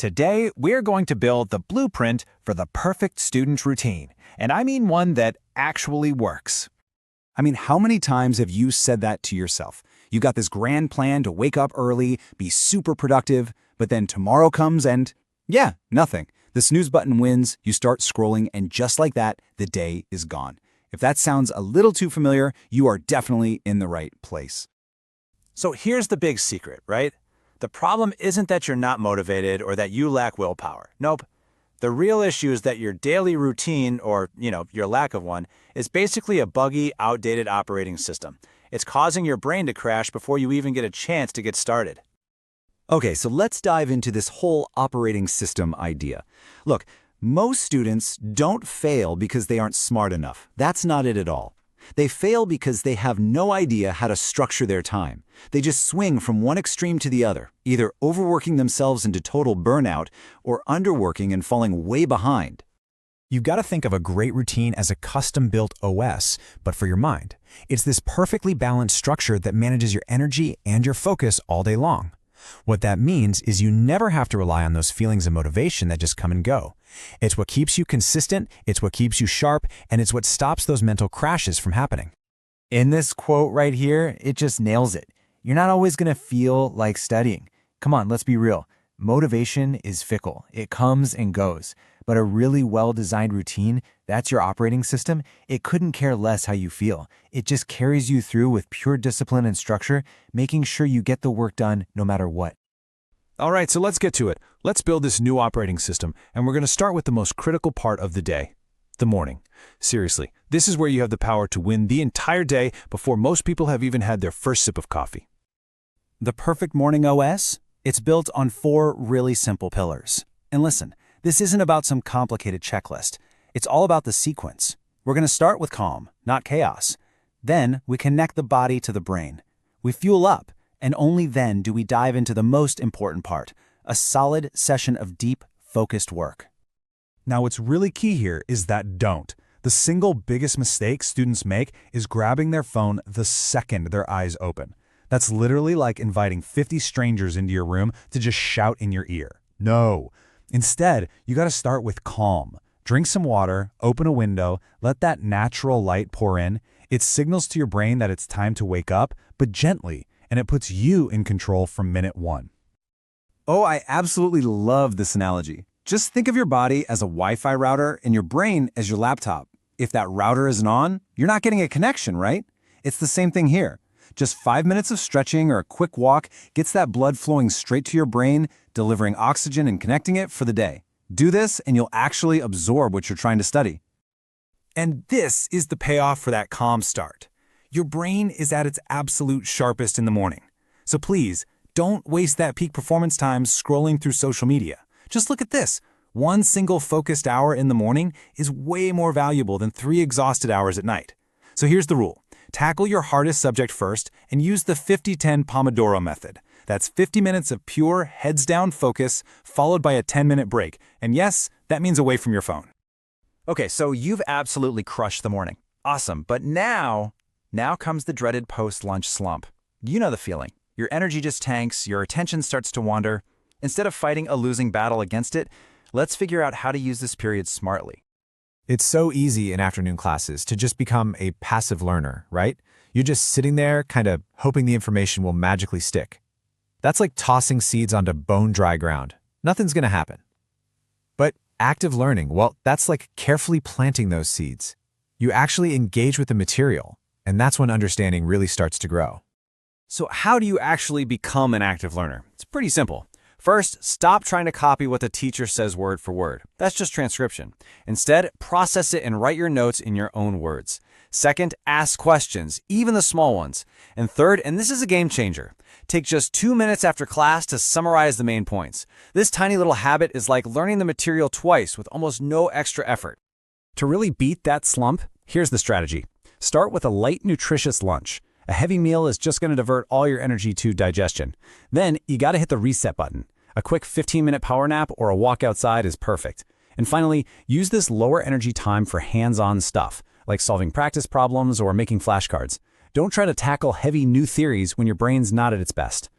Today, we're going to build the blueprint for the perfect student routine, and I mean one that actually works. How many times have you said that to yourself? You got this grand plan to wake up early, be super productive, but then tomorrow comes and, nothing. The snooze button wins, you start scrolling, and just like that, the day is gone. If that sounds a little too familiar, you are definitely in the right place. So here's the big secret, right? The problem isn't that you're not motivated or that you lack willpower. Nope. The real issue is that your daily routine, or, your lack of one, is basically a buggy, outdated operating system. It's causing your brain to crash before you even get a chance to get started. Okay, so let's dive into this whole operating system idea. Look, most students don't fail because they aren't smart enough. That's not it at all. They fail because they have no idea how to structure their time. They just swing from one extreme to the other, either overworking themselves into total burnout or underworking and falling way behind. You've got to think of a great routine as a custom-built OS, but for your mind. It's this perfectly balanced structure that manages your energy and your focus all day long. What that means is you never have to rely on those feelings of motivation that just come and go. It's what keeps you consistent, it's what keeps you sharp, and it's what stops those mental crashes from happening. In this quote right here, it just nails it. You're not always going to feel like studying. Come on, let's be real. Motivation is fickle. It comes and goes. But a really well-designed routine, that's your operating system, it couldn't care less how you feel. It just carries you through with pure discipline and structure, making sure you get the work done no matter what. All right, so let's get to it. Let's build this new operating system, and we're going to start with the most critical part of the day, the morning. Seriously, this is where you have the power to win the entire day before most people have even had their first sip of coffee. The perfect morning OS? It's built on 4 really simple pillars. And listen, this isn't about some complicated checklist. It's all about the sequence. We're going to start with calm, not chaos. Then we connect the body to the brain. We fuel up, and only then do we dive into the most important part, a solid session of deep, focused work. Now, what's really key here is that don't. The single biggest mistake students make is grabbing their phone the second their eyes open. That's literally like inviting 50 strangers into your room to just shout in your ear. No. Instead, you got to start with calm. Drink some water, open a window, let that natural light pour in. It signals to your brain that it's time to wake up, but gently, and it puts you in control from minute 1. Oh, I absolutely love this analogy. Just think of your body as a Wi-Fi router and your brain as your laptop. If that router isn't on, you're not getting a connection, right? It's the same thing here. Just 5 minutes of stretching or a quick walk gets that blood flowing straight to your brain, delivering oxygen and connecting it for the day. Do this and you'll actually absorb what you're trying to study. And this is the payoff for that calm start. Your brain is at its absolute sharpest in the morning. So please, don't waste that peak performance time scrolling through social media. Just look at this. One single focused hour in the morning is way more valuable than 3 exhausted hours at night. So here's the rule. Tackle your hardest subject first and use the 50-10 Pomodoro method. That's 50 minutes of pure heads-down focus followed by a 10-minute break. And yes, that means away from your phone. Okay, so you've absolutely crushed the morning. Awesome, but now comes the dreaded post-lunch slump. You know the feeling. Your energy just tanks, your attention starts to wander. Instead of fighting a losing battle against it, let's figure out how to use this period smartly. It's so easy in afternoon classes to just become a passive learner, right? You're just sitting there, kind of hoping the information will magically stick. That's like tossing seeds onto bone-dry ground. Nothing's going to happen. But active learning, well, that's like carefully planting those seeds. You actually engage with the material, and that's when understanding really starts to grow. So how do you actually become an active learner? It's pretty simple. First, stop trying to copy what the teacher says word for word. That's just transcription. Instead, process it and write your notes in your own words. Second, ask questions, even the small ones. And third, and this is a game changer, take just 2 minutes after class to summarize the main points. This tiny little habit is like learning the material twice with almost no extra effort. To really beat that slump, here's the strategy. Start with a light, nutritious lunch. A heavy meal is just going to divert all your energy to digestion. Then you got to hit the reset button. A quick 15-minute power nap or a walk outside is perfect. And finally, use this lower energy time for hands-on stuff, like solving practice problems or making flashcards. Don't try to tackle heavy new theories when your brain's not at its best.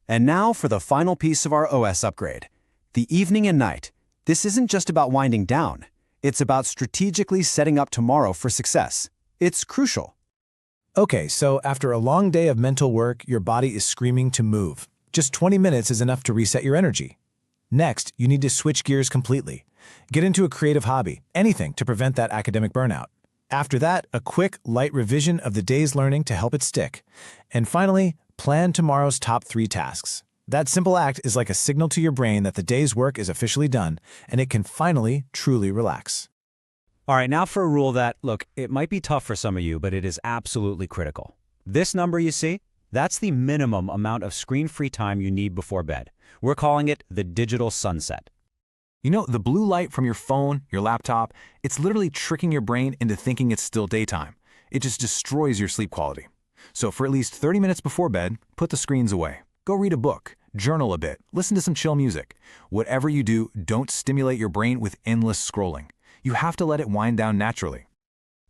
And now for the final piece of our OS upgrade. The evening and night. This isn't just about winding down. It's about strategically setting up tomorrow for success. It's crucial. Okay, so after a long day of mental work, your body is screaming to move. Just 20 minutes is enough to reset your energy. Next, you need to switch gears completely. Get into a creative hobby, anything to prevent that academic burnout. After that, a quick, light revision of the day's learning to help it stick. And finally, plan tomorrow's top 3 tasks. That simple act is like a signal to your brain that the day's work is officially done, and it can finally truly relax. All right, now for a rule that, look, it might be tough for some of you, but it is absolutely critical. This number you see, that's the minimum amount of screen-free time you need before bed. We're calling it the digital sunset. You know, the blue light from your phone, your laptop, it's literally tricking your brain into thinking it's still daytime. It just destroys your sleep quality. So for at least 30 minutes before bed, put the screens away. Go read a book, journal a bit, listen to some chill music. Whatever you do, don't stimulate your brain with endless scrolling. You have to let it wind down naturally.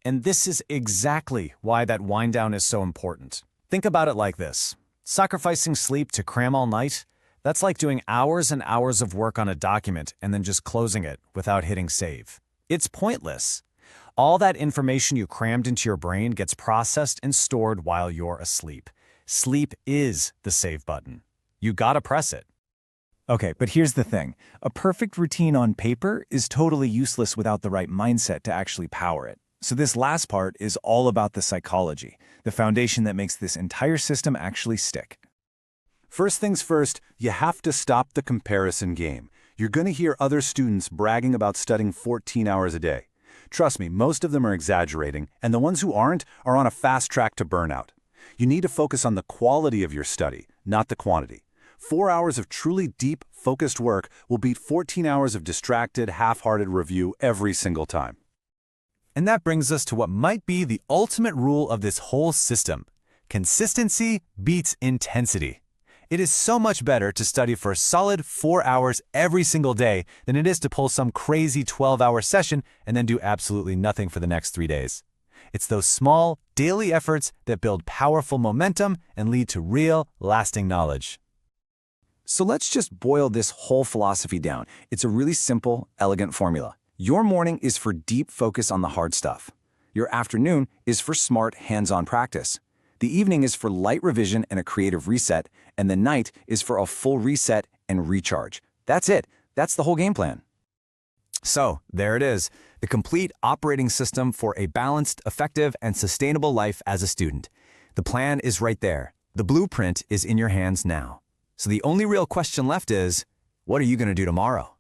And this is exactly why that wind down is so important. Think about it like this. Sacrificing sleep to cram all night, that's like doing hours and hours of work on a document and then just closing it without hitting save. It's pointless. All that information you crammed into your brain gets processed and stored while you're asleep. Sleep is the save button. You gotta press it. Okay, but here's the thing. A perfect routine on paper is totally useless without the right mindset to actually power it. So this last part is all about the psychology, the foundation that makes this entire system actually stick. First things first, you have to stop the comparison game. You're going to hear other students bragging about studying 14 hours a day. Trust me, most of them are exaggerating, and the ones who aren't are on a fast track to burnout. You need to focus on the quality of your study, not the quantity. 4 hours of truly deep, focused work will beat 14 hours of distracted, half-hearted review every single time. And that brings us to what might be the ultimate rule of this whole system. Consistency beats intensity. It is so much better to study for a solid 4 hours every single day than it is to pull some crazy 12-hour session and then do absolutely nothing for the next 3 days. It's those small, daily efforts that build powerful momentum and lead to real, lasting knowledge. So let's just boil this whole philosophy down. It's a really simple, elegant formula. Your morning is for deep focus on the hard stuff. Your afternoon is for smart, hands-on practice. The evening is for light revision and a creative reset, and the night is for a full reset and recharge. That's it. That's the whole game plan. So, there it is, the complete operating system for a balanced, effective, and sustainable life as a student. The plan is right there. The blueprint is in your hands now. So the only real question left is, what are you going to do tomorrow?